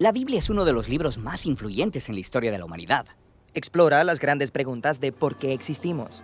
La Biblia es uno de los libros más influyentes en la historia de la humanidad. Explora las grandes preguntas de por qué existimos.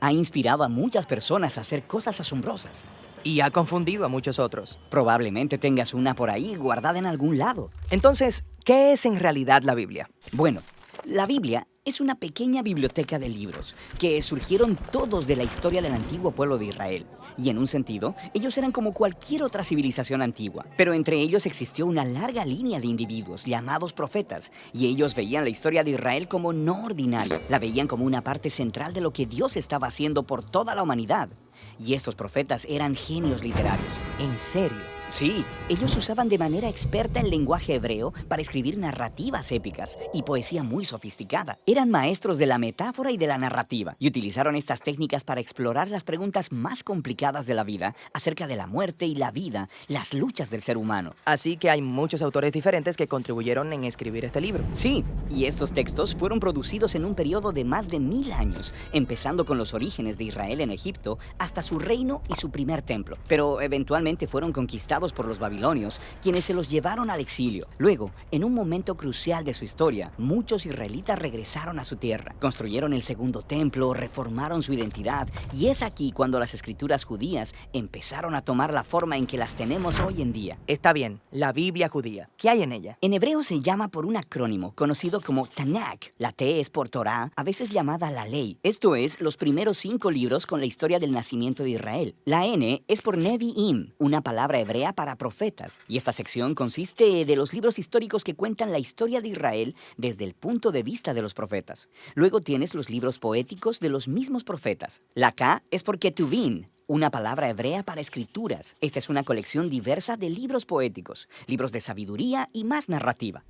Ha inspirado a muchas personas a hacer cosas asombrosas. Y ha confundido a muchos otros. Probablemente tengas una por ahí guardada en algún lado. Entonces, ¿qué es en realidad la Biblia? Bueno, la Biblia es una pequeña biblioteca de libros que surgieron todos de la historia del antiguo pueblo de Israel. Y en un sentido, ellos eran como cualquier otra civilización antigua. Pero entre ellos existió una larga línea de individuos llamados profetas. Y ellos veían la historia de Israel como no ordinaria. La veían como una parte central de lo que Dios estaba haciendo por toda la humanidad. Y estos profetas eran genios literarios. ¿En serio? Sí, ellos usaban de manera experta el lenguaje hebreo para escribir narrativas épicas y poesía muy sofisticada. Eran maestros de la metáfora y de la narrativa y utilizaron estas técnicas para explorar las preguntas más complicadas de la vida acerca de la muerte y la vida, las luchas del ser humano. Así que hay muchos autores diferentes que contribuyeron en escribir este libro. Sí, y estos textos fueron producidos en un periodo de más de 1000 años, empezando con los orígenes de Israel en Egipto hasta su reino y su primer templo. Pero eventualmente fueron conquistados por los babilonios, quienes se los llevaron al exilio. Luego, en un momento crucial de su historia, muchos israelitas regresaron a su tierra, construyeron el segundo templo, reformaron su identidad, y es aquí cuando las escrituras judías empezaron a tomar la forma en que las tenemos hoy en día. Está bien, la Biblia judía. ¿Qué hay en ella? En hebreo se llama por un acrónimo conocido como Tanakh. La T es por Torah, a veces llamada la ley. Esto es, los primeros 5 libros con la historia del nacimiento de Israel. La N es por Nevi'im, una palabra hebrea para profetas. Y esta sección consiste de los libros históricos que cuentan la historia de Israel desde el punto de vista de los profetas. Luego tienes los libros poéticos de los mismos profetas. La K es por Ketuvim, una palabra hebrea para escrituras. Esta es una colección diversa de libros poéticos, libros de sabiduría y más narrativa.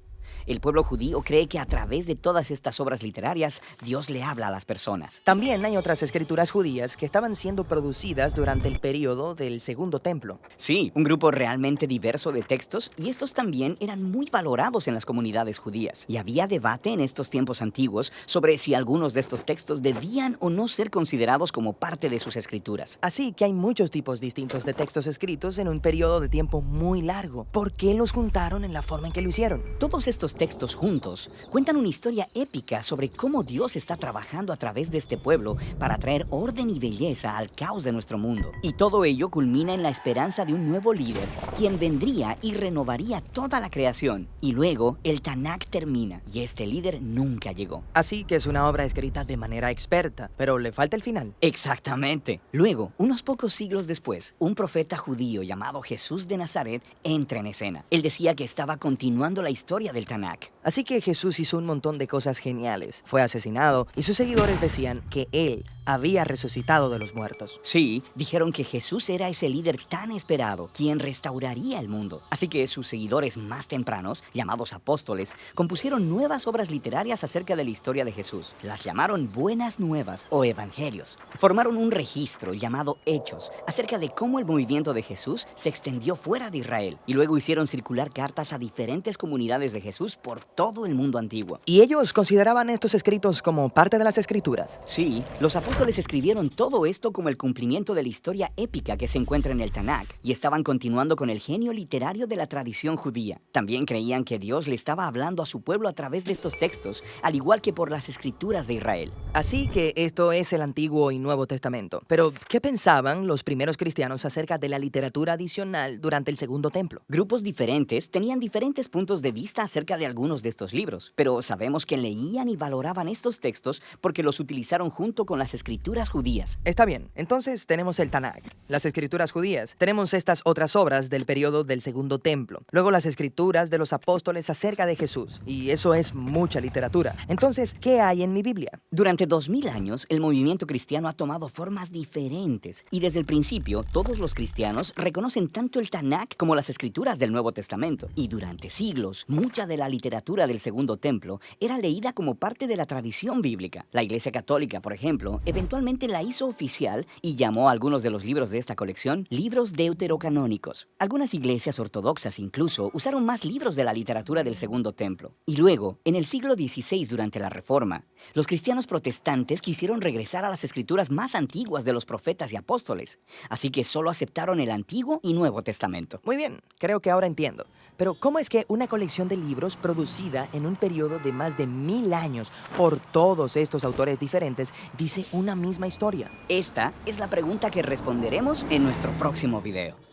El pueblo judío cree que a través de todas estas obras literarias, Dios le habla a las personas. También hay otras escrituras judías que estaban siendo producidas durante el periodo del Segundo Templo. Sí, un grupo realmente diverso de textos, y estos también eran muy valorados en las comunidades judías. Y había debate en estos tiempos antiguos sobre si algunos de estos textos debían o no ser considerados como parte de sus escrituras. Así que hay muchos tipos distintos de textos escritos en un periodo de tiempo muy largo. ¿Por qué los juntaron en la forma en que lo hicieron? Todos estos textos juntos cuentan una historia épica sobre cómo Dios está trabajando a través de este pueblo para traer orden y belleza al caos de nuestro mundo. Y todo ello culmina en la esperanza de un nuevo líder, quien vendría y renovaría toda la creación. Y luego, el Tanakh termina, y este líder nunca llegó. Así que es una obra escrita de manera experta, pero le falta el final. Exactamente. Luego, unos pocos siglos después, un profeta judío llamado Jesús de Nazaret entra en escena. Él decía que estaba continuando la historia del Tanakh. Así que Jesús hizo un montón de cosas geniales. Fue asesinado y sus seguidores decían que él había resucitado de los muertos. Sí, dijeron que Jesús era ese líder tan esperado, quien restauraría el mundo. Así que sus seguidores más tempranos, llamados apóstoles, compusieron nuevas obras literarias acerca de la historia de Jesús. Las llamaron Buenas Nuevas o Evangelios. Formaron un registro llamado Hechos acerca de cómo el movimiento de Jesús se extendió fuera de Israel. Y luego hicieron circular cartas a diferentes comunidades de Jesús por todo el mundo antiguo. ¿Y ellos consideraban estos escritos como parte de las escrituras? Sí, los apóstoles escribieron todo esto como el cumplimiento de la historia épica que se encuentra en el Tanakh, y estaban continuando con el genio literario de la tradición judía. También creían que Dios le estaba hablando a su pueblo a través de estos textos, al igual que por las escrituras de Israel. Así que esto es el Antiguo y Nuevo Testamento. Pero, ¿qué pensaban los primeros cristianos acerca de la literatura adicional durante el Segundo Templo? Grupos diferentes tenían diferentes puntos de vista acerca de algunos de estos libros, pero sabemos que leían y valoraban estos textos porque los utilizaron junto con las escrituras judías. Está bien, entonces tenemos el Tanakh, las escrituras judías. Tenemos estas otras obras del periodo del Segundo Templo. Luego las escrituras de los apóstoles acerca de Jesús. Y eso es mucha literatura. Entonces, ¿qué hay en mi Biblia? Durante 2000 años, el movimiento cristiano ha tomado formas diferentes. Y desde el principio, todos los cristianos reconocen tanto el Tanakh como las escrituras del Nuevo Testamento. Y durante siglos, mucha de la literatura del Segundo Templo era leída como parte de la tradición bíblica. La Iglesia Católica, por ejemplo, eventualmente la hizo oficial y llamó a algunos de los libros de esta colección libros deuterocanónicos. Algunas iglesias ortodoxas incluso usaron más libros de la literatura del Segundo Templo. Y luego, en el siglo XVI, durante la Reforma, los cristianos protestantes quisieron regresar a las escrituras más antiguas de los profetas y apóstoles, así que solo aceptaron el Antiguo y Nuevo Testamento. Muy bien, creo que ahora entiendo. Pero ¿cómo es que una colección de libros producida en un periodo de más de 1000 años por todos estos autores diferentes dice una misma historia? Esta es la pregunta que responderemos en nuestro próximo video.